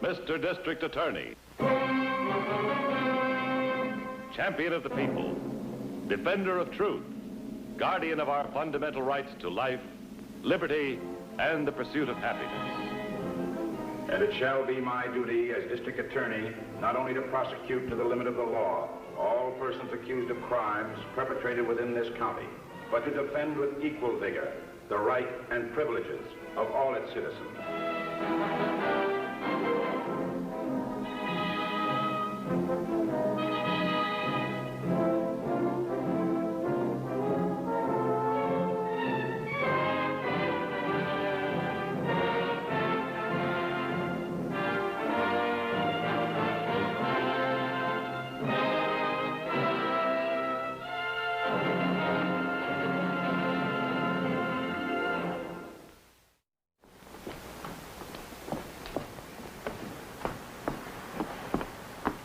Mr. District Attorney. Champion of the people, defender of truth, guardian of our fundamental rights to life, liberty, and the pursuit of happiness. And it shall be my duty as District Attorney not only to prosecute to the limit of the law all persons accused of crimes perpetrated within this county, but to defend with equal vigor the right and privileges of all its citizens.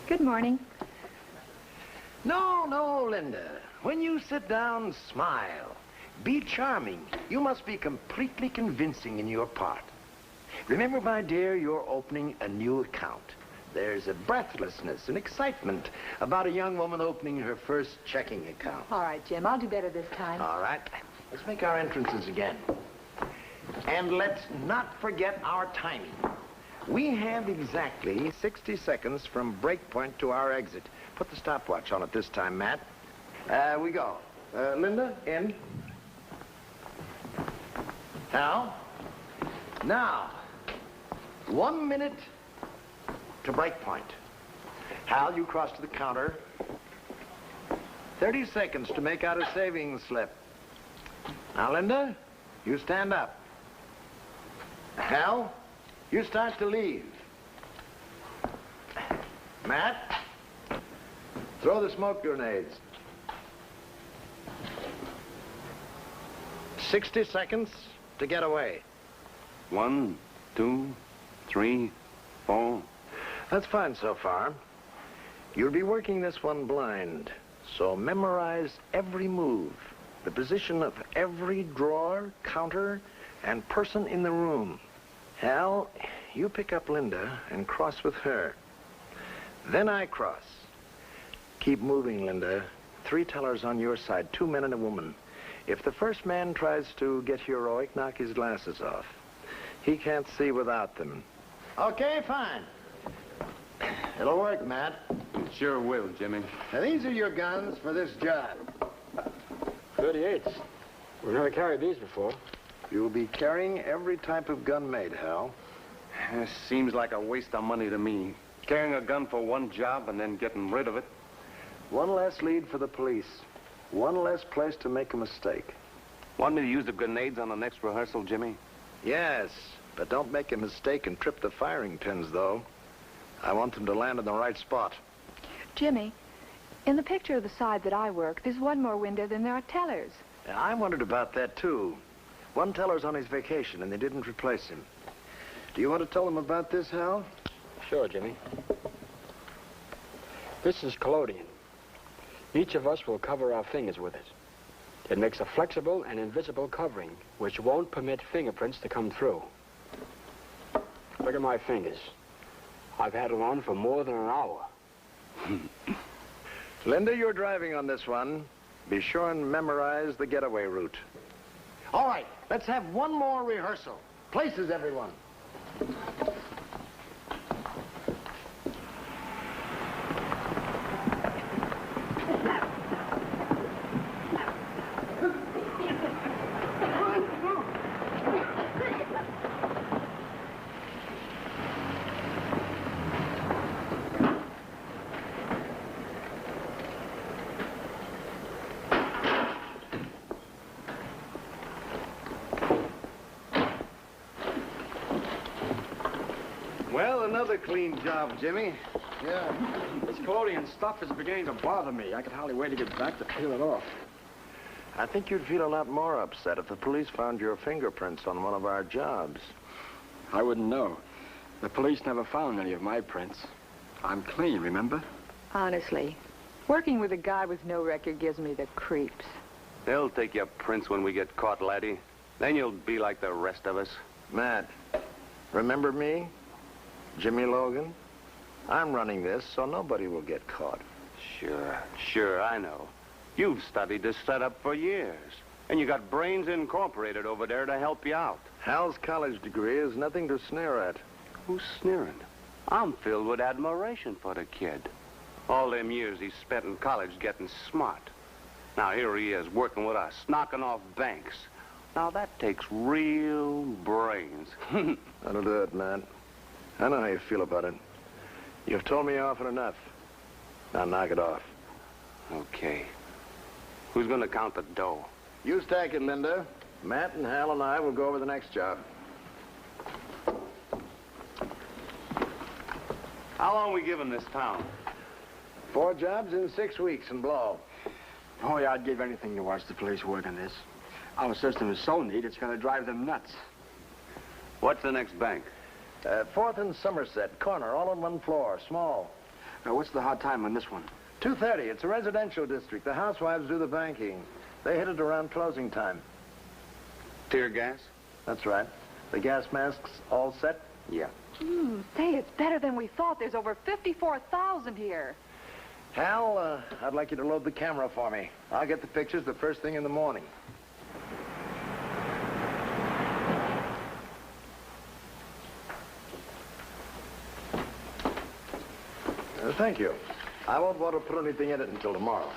Good morning. No, Linda. When you sit down, smile. Be charming. You must be completely convincing in your part. Remember, my dear, you're opening a new account. There's a breathlessness and excitement about a young woman opening her first checking account. All right, Jim, I'll do better this time. All right. Let's make our entrances again. And let's not forget our timing. We have exactly 60 seconds from break point to our exit. Put the stopwatch on it this time, Matt. We go. Linda, in. Now, 1 minute to break point. Hal, you cross to the counter. 30 seconds to make out a savings slip. Now, Linda, you stand up. Hal, you start to leave. Matt, throw the smoke grenades. 60 seconds to get away. 1, 2, 3, 4. That's fine so far. You'll be working this one blind, so memorize every move, the position of every drawer, counter, and person in the room. Hal, you pick up Linda and cross with her. Then I cross. Keep moving, Linda. 3 tellers on your side, 2 men and a woman. If the first man tries to get heroic, knock his glasses off. He can't see without them. Okay, fine. It'll work, Matt. It sure will, Jimmy. Now, these are your guns for this job. 38s. We've never carried these before. You'll be carrying every type of gun made, Hal. It seems like a waste of money to me. Carrying a gun for one job and then getting rid of it. One less lead for the police. One less place to make a mistake. Want me to use the grenades on the next rehearsal, Jimmy? Yes, but don't make a mistake and trip the firing pins, though. I want them to land in the right spot. Jimmy, in the picture of the side that I work, there's one more window than there are tellers. I wondered about that, too. One teller's on his vacation, and they didn't replace him. Do you want to tell them about this, Hal? Sure, Jimmy. This is collodion. Each of us will cover our fingers with it. It makes a flexible and invisible covering, which won't permit fingerprints to come through. Look at my fingers. I've had them on for more than an hour. Linda, you're driving on this one. Be sure and memorize the getaway route. All right, let's have one more rehearsal. Places, everyone. Well, another clean job, Jimmy. Yeah. This collodion stuff is beginning to bother me. I could hardly wait to get back to peel it off. I think you'd feel a lot more upset if the police found your fingerprints on one of our jobs. I wouldn't know. The police never found any of my prints. I'm clean, remember? Honestly, working with a guy with no record gives me the creeps. They'll take your prints when we get caught, laddie. Then you'll be like the rest of us. Matt, remember me? Jimmy Logan, I'm running this so nobody will get caught. Sure, I know. You've studied this setup for years. And you got Brains Incorporated over there to help you out. Hal's college degree is nothing to sneer at. Who's sneering? I'm filled with admiration for the kid. All them years he spent in college getting smart. Now here he is working with us, knocking off banks. Now that takes real brains. That'll do it, man. I know how you feel about it. You've told me often enough. Now knock it off. Okay. Who's gonna count the dough? You stack it, Linda. Matt and Hal and I will go over the next job. How long we giving this town? 4 jobs in 6 weeks and blow. Oh, yeah, I'd give anything to watch the police work on this. Our system is so neat, it's going to drive them nuts. What's the next bank? 4th and Somerset, corner, all on one floor, small. What's the hard time on this one? 2:30. It's a residential district. The housewives do the banking. They hit it around closing time. Tear gas? That's right. The gas masks all set? Yeah. Say, it's better than we thought. There's over 54,000 here. Hal, I'd like you to load the camera for me. I'll get the pictures the first thing in the morning. Thank you. I won't want to put anything in it until tomorrow.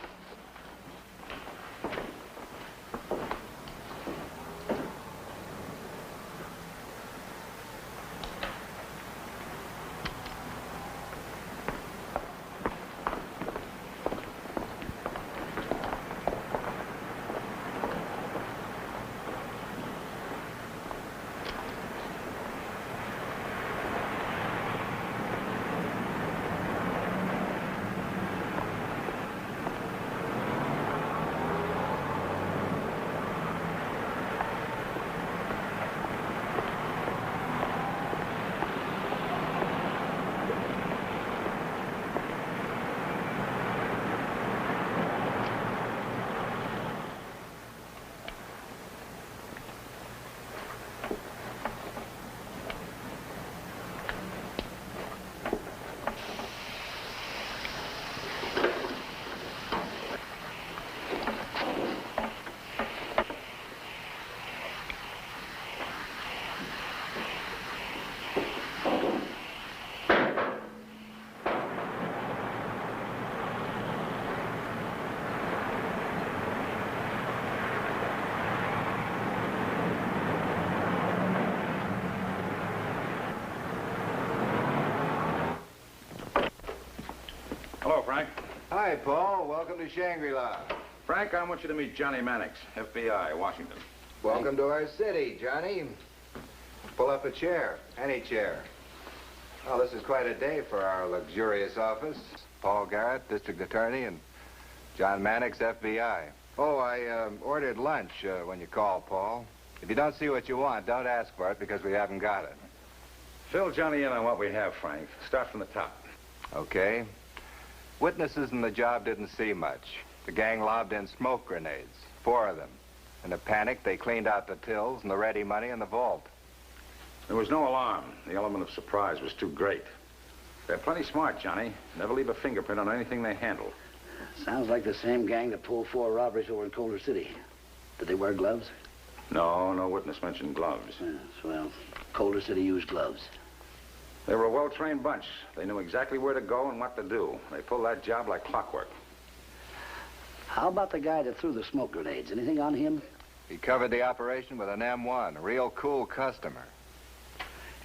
Hello, Frank. Hi, Paul. Welcome to Shangri-La. Frank, I want you to meet Johnny Mannix, FBI, Washington. Welcome to our city, Johnny. Pull up a chair. Any chair. Well, this is quite a day for our luxurious office. Paul Garrett, District Attorney, and John Mannix, FBI. Oh, I ordered lunch when you called, Paul. If you don't see what you want, don't ask for it because we haven't got it. Fill Johnny in on what we have, Frank. Start from the top. Okay. Witnesses in the job didn't see much. The gang lobbed in smoke grenades, 4 of them. In a panic, they cleaned out the tills and the ready money in the vault. There was no alarm. The element of surprise was too great. They're plenty smart, Johnny. Never leave a fingerprint on anything they handle. Sounds like the same gang that pulled 4 robberies over in Culver City. Did they wear gloves? No witness mentioned gloves. Yes, well, Culver City used gloves. They were a well-trained bunch. They knew exactly where to go and what to do. They pulled that job like clockwork. How about the guy that threw the smoke grenades? Anything on him? He covered the operation with an M1, a real cool customer.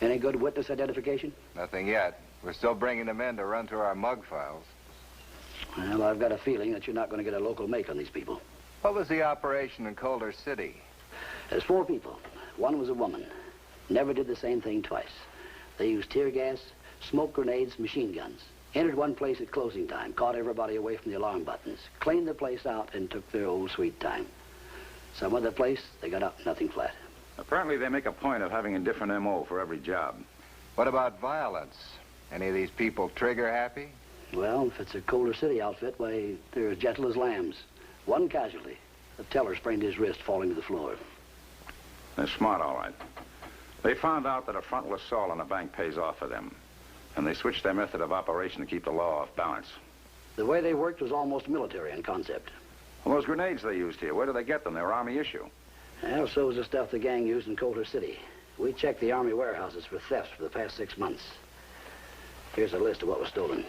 Any good witness identification? Nothing yet. We're still bringing them in to run through our mug files. Well, I've got a feeling that you're not going to get a local make on these people. What was the operation in Culver City? There's 4 people. One was a woman. Never did the same thing twice. They used tear gas, smoke grenades, machine guns. Entered one place at closing time, caught everybody away from the alarm buttons, cleaned the place out, and took their old sweet time. Some other place, they got up, nothing flat. Apparently, they make a point of having a different M.O. for every job. What about violence? Any of these people trigger happy? Well, if it's a Culver City outfit, why, they're as gentle as lambs. One casualty. The teller sprained his wrist falling to the floor. They're smart, all right. They found out that a frontal assault on a bank pays off for them. And they switched their method of operation to keep the law off balance. The way they worked was almost military in concept. Well, those grenades they used here, where do they get them? They were Army issue. Well, so was the stuff the gang used in Culver City. We checked the Army warehouses for thefts for the past 6 months. Here's a list of what was stolen.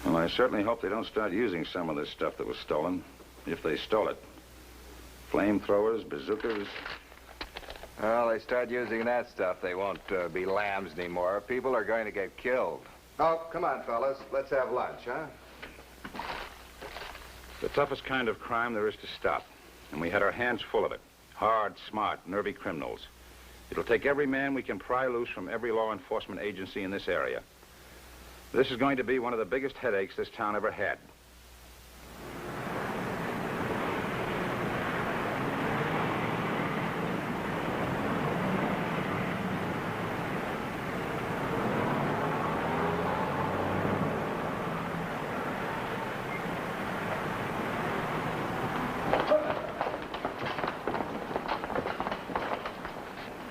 Well, I certainly hope they don't start using some of this stuff that was stolen, if they stole it. Flamethrowers, bazookas. Well, they start using that stuff, they won't be lambs anymore. People are going to get killed. Oh, come on, fellas. Let's have lunch, huh? The toughest kind of crime there is to stop. And we had our hands full of it. Hard, smart, nervy criminals. It'll take every man we can pry loose from every law enforcement agency in this area. This is going to be one of the biggest headaches this town ever had.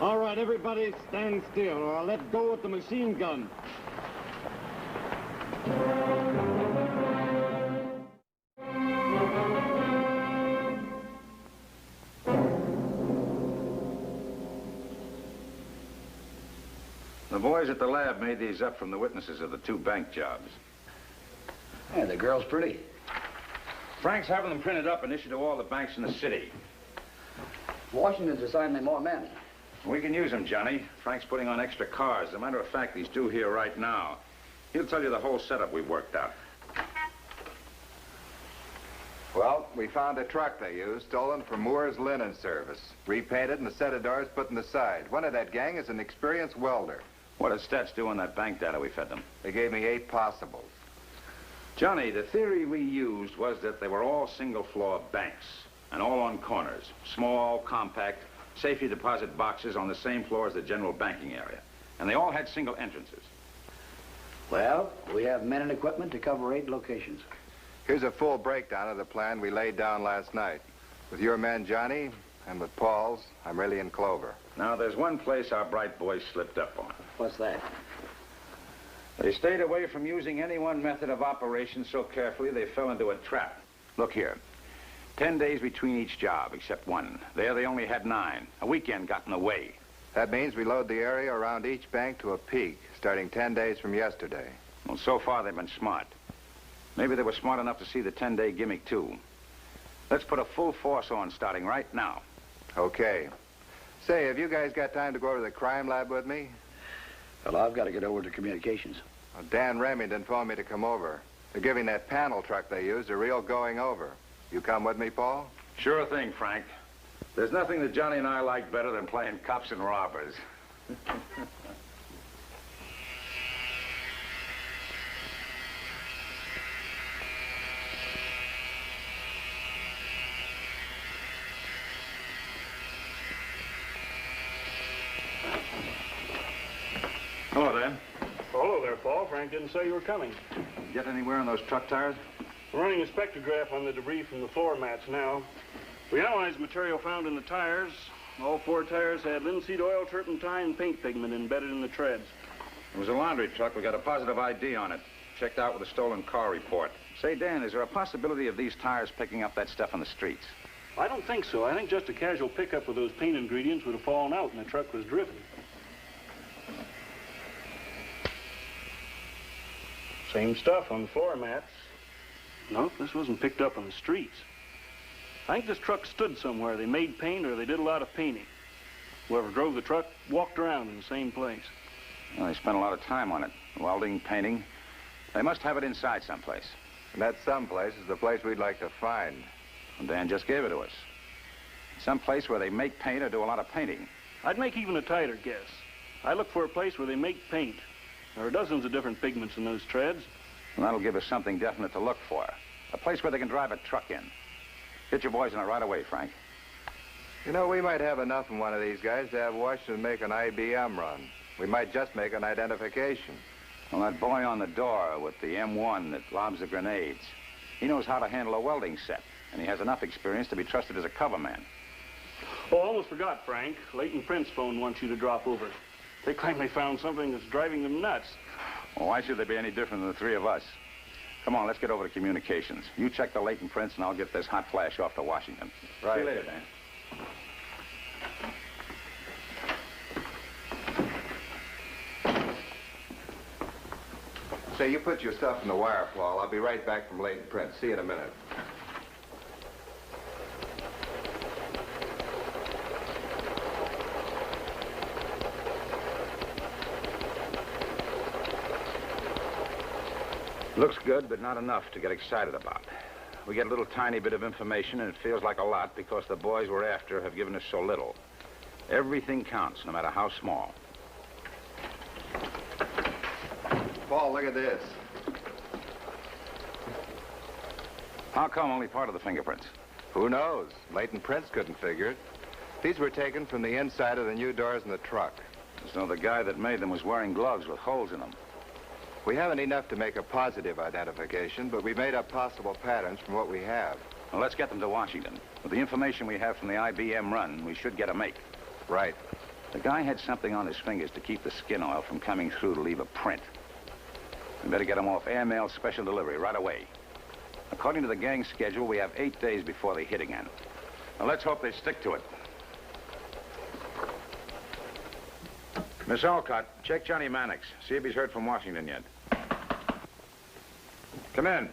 All right, everybody stand still, or I'll let go with the machine gun. The boys at the lab made these up from the witnesses of the 2 bank jobs. Yeah, the girl's pretty. Frank's having them printed up and issued to all the banks in the city. Washington's assigned me more men. We can use them, Johnny. Frank's putting on extra cars. As a matter of fact, he's due here right now. He'll tell you the whole setup we worked out. Well, we found a truck they used, stolen from Moore's Linen Service. Repainted and a set of doors put in the side. One of that gang is an experienced welder. What did Stats do on that bank data we fed them? They gave me 8 possibles. Johnny, the theory we used was that they were all single-floor banks, and all on corners. Small, compact, safety deposit boxes on the same floor as the general banking area. And they all had single entrances. Well, we have men and equipment to cover 8 locations. Here's a full breakdown of the plan we laid down last night. With your men, Johnny, and with Paul's, I'm really in clover. Now, there's one place our bright boys slipped up on. What's that? They stayed away from using any one method of operation so carefully they fell into a trap. Look here. 10 days between each job, except one. There they only had 9. A weekend got in the way. That means we load the area around each bank to a peak, starting 10 days from yesterday. Well, so far they've been smart. Maybe they were smart enough to see the 10-day gimmick, too. Let's put a full force on starting right now. Okay. Say, have you guys got time to go over to the crime lab with me? Well, I've got to get over to communications. Well, Dan Remington phoned me to come over. They're giving that panel truck they used a real going over. You come with me, Paul? Sure thing, Frank. There's nothing that Johnny and I like better than playing cops and robbers. Hello, Dan. Hello there, Paul. Frank didn't say you were coming. Get anywhere on those truck tires? We're running a spectrograph on the debris from the floor mats now. We analyzed material found in the tires. All 4 tires had linseed oil, turpentine, and paint pigment embedded in the treads. It was a laundry truck. We got a positive ID on it. Checked out with a stolen car report. Say, Dan, is there a possibility of these tires picking up that stuff on the streets? I don't think so. I think just a casual pickup of those paint ingredients would have fallen out and the truck was driven. Same stuff on the floor mats. No, this wasn't picked up on the streets. I think this truck stood somewhere. They made paint or they did a lot of painting. Whoever drove the truck walked around in the same place. Well, they spent a lot of time on it. Welding, painting. They must have it inside someplace. And that someplace is the place we'd like to find. And Dan just gave it to us. Someplace where they make paint or do a lot of painting. I'd make even a tighter guess. I look for a place where they make paint. There are dozens of different pigments in those treads. And that'll give us something definite to look for. A place where they can drive a truck in. Get your boys in it right away, Frank. You know, we might have enough in one of these guys to have Washington make an IBM run. We might just make an identification. Well, that boy on the door with the M1 that lobs the grenades, he knows how to handle a welding set, and he has enough experience to be trusted as a cover man. Oh, I almost forgot, Frank. Leighton Prince phone wants you to drop over. They claim they found something that's driving them nuts. Well, why should they be any different than the three of us? Come on, let's get over to communications. You check the Leighton Prince, and I'll get this hot flash off to Washington. Right. See you later, Dan. Say, you put your stuff in the wire, Paul. I'll be right back from Leighton Prince. See you in a minute. Looks good, but not enough to get excited about. We get a little tiny bit of information, and it feels like a lot because the boys we're after have given us so little. Everything counts, no matter how small. Paul, look at this. How come only part of the fingerprints? Who knows? Leighton Prince couldn't figure it. These were taken from the inside of the new doors in the truck. So the guy that made them was wearing gloves with holes in them. We haven't enough to make a positive identification, but we made up possible patterns from what we have. Well, let's get them to Washington. With the information we have from the IBM run, we should get a make. Right. The guy had something on his fingers to keep the skin oil from coming through to leave a print. We better get him off airmail special delivery right away. According to the gang schedule, we have 8 days before they hit again. Now, let's hope they stick to it. Miss Alcott, check Johnny Mannix. See if he's heard from Washington yet. Come in.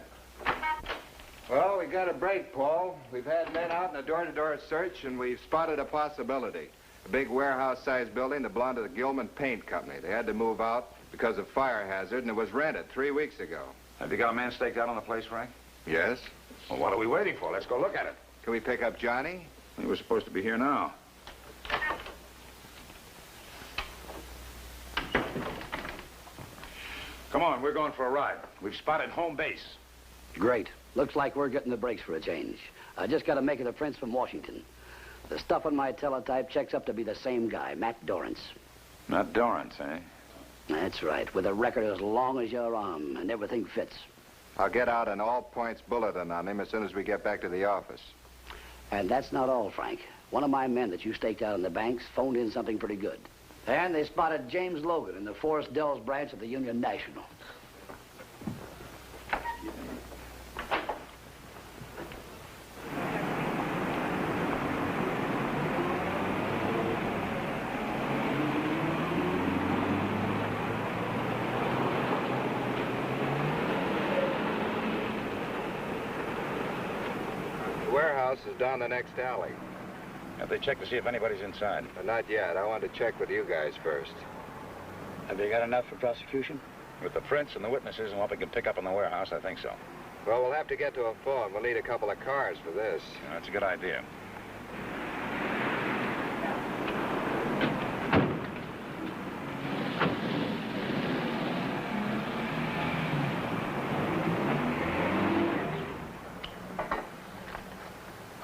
Well, we got a break, Paul. We've had men out in a door-to-door search, and we've spotted a possibility. A big warehouse-sized building that belonged to the Gilman Paint Company. They had to move out because of fire hazard, and it was rented 3 weeks ago. Have you got a man staked out on the place, Frank? Yes. Well, what are we waiting for? Let's go look at it. Can we pick up Johnny? He was supposed to be here now. Come on, we're going for a ride. We've spotted home base. Great. Looks like we're getting the breaks for a change. I just got to make it a Prince from Washington. The stuff on my teletype checks up to be the same guy, Matt Dorrance. Matt Dorrance, eh? That's right, with a record as long as your arm, and everything fits. I'll get out an all-points bulletin on him as soon as we get back to the office. And that's not all, Frank. One of my men that you staked out in the banks phoned in something pretty good. And they spotted James Logan in the Forest Dells branch of the Union National. The warehouse is down the next alley. Have they checked to see if anybody's inside? Not yet. I want to check with you guys first. Have you got enough for prosecution? With the prints and the witnesses and what we can pick up in the warehouse, I think so. Well, we'll have to get to a phone. We'll need a couple of cars for this. Yeah, that's a good idea.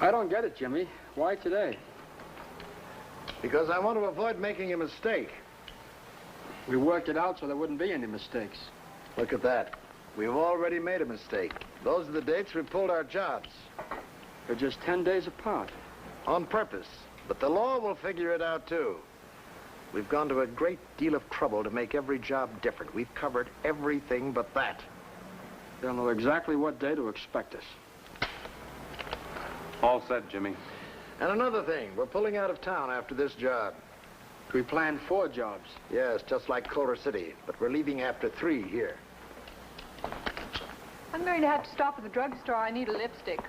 I don't get it, Jimmy. Why today? Because I want to avoid making a mistake. We worked it out so there wouldn't be any mistakes. Look at that. We've already made a mistake. Those are the dates we pulled our jobs. They're just 10 days apart. On purpose. But the law will figure it out, too. We've gone to a great deal of trouble to make every job different. We've covered everything but that. They'll know exactly what day to expect us. All set, Jimmy. And another thing, we're pulling out of town after this job. We planned 4 jobs. Yes, just like Culver City, but we're leaving after 3 here. I'm going to have to stop at the drugstore. I need a lipstick.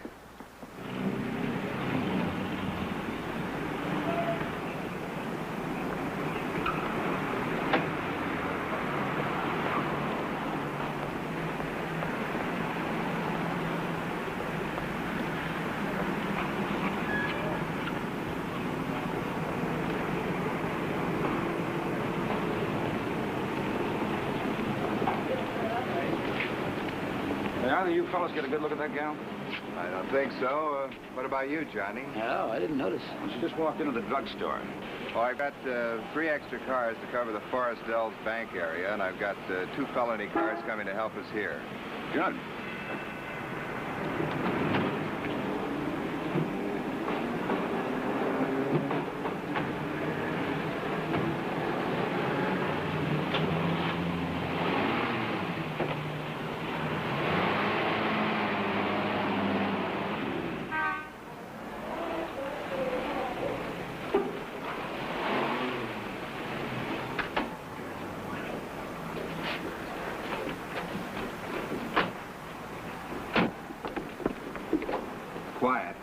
Either you fellas get a good look at that gal? I don't think so. What about you, Johnny? No, I didn't notice. She just walked into the drugstore. Oh, I've got 3 extra cars to cover the Forest Dells Bank area, and I've got 2 felony cars coming to help us here. Good. quiet.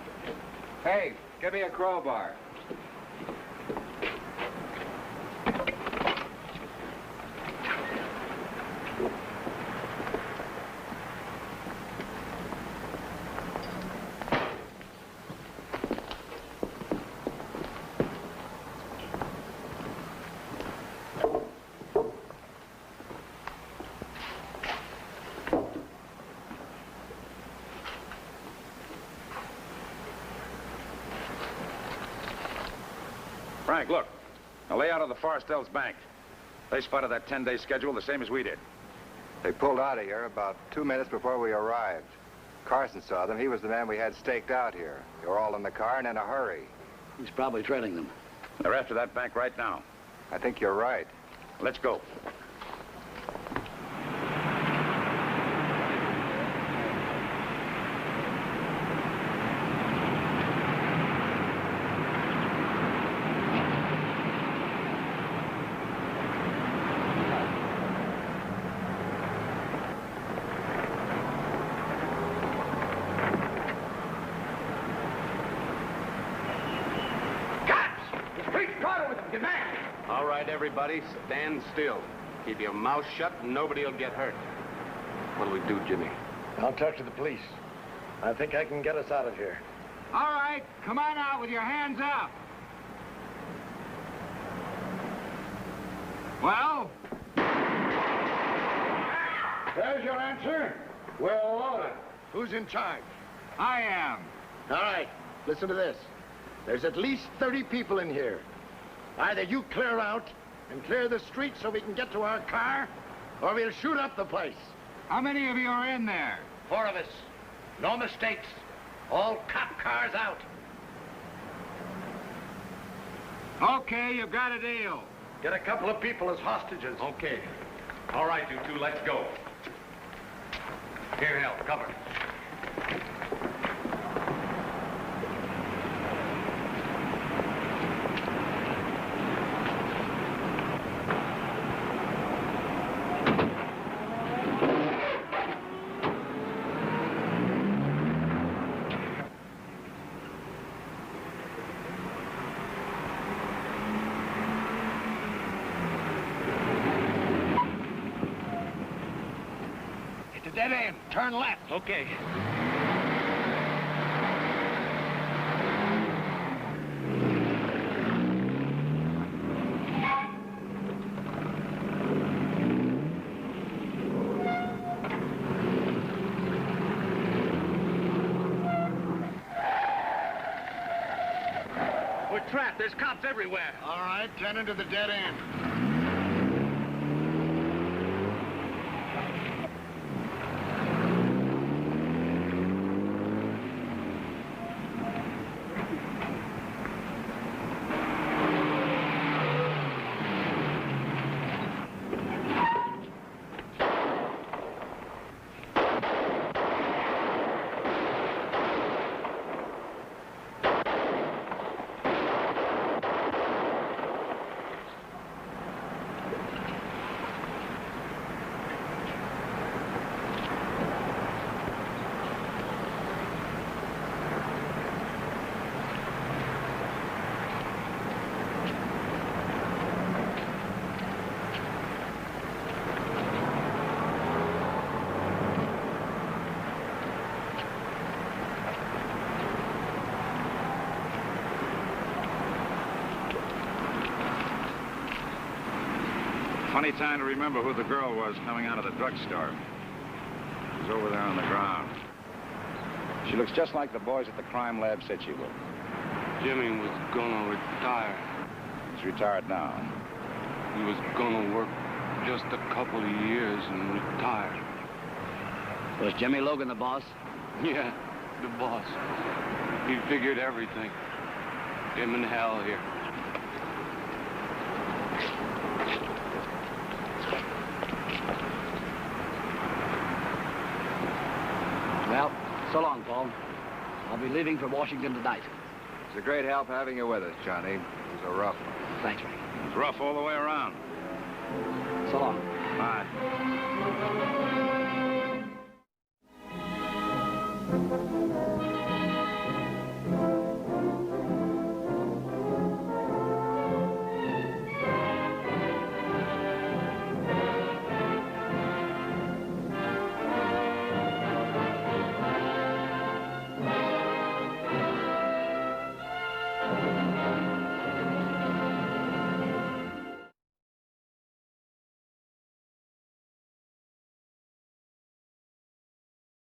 Hey, give me a crowbar. Frank, look. A layout of the Forstell's bank. They spotted that 10-day schedule the same as we did. They pulled out of here about 2 minutes before we arrived. Carson saw them. He was the man we had staked out here. They were all in the car and in a hurry. He's probably trailing them. They're after that bank right now. I think you're right. Let's go. All right, everybody, stand still. Keep your mouth shut and nobody will get hurt. What'll we do, Jimmy? I'll talk to the police. I think I can get us out of here. All right, come on out with your hands up. Well? There's your answer. We're loaded. Who's in charge? I am. All right, listen to this. There's at least 30 people in here. Either you clear out and clear the street so we can get to our car, or we'll shoot up the place. How many of you are in there? 4 of us. No mistakes. All cop cars out. Okay, you've got a deal. Get a couple of people as hostages. Okay. All right, you two, let's go. Here, Hal, cover. Dead end. Turn left. Okay. We're trapped. There's cops everywhere. All right, turn into the dead end. Funny time to remember who the girl was coming out of the drugstore. She's over there on the ground. She looks just like the boys at the crime lab said she would. Jimmy was gonna retire. He's retired now. He was gonna work just a couple of years and retire. Was Jimmy Logan the boss? Yeah, the boss. He figured everything. Him and Hal here. Well, so long, Paul. I'll be leaving for Washington tonight. It's a great help having you with us, Johnny. It was a rough one. Thanks, Frank. It's rough all the way around. So long. Bye.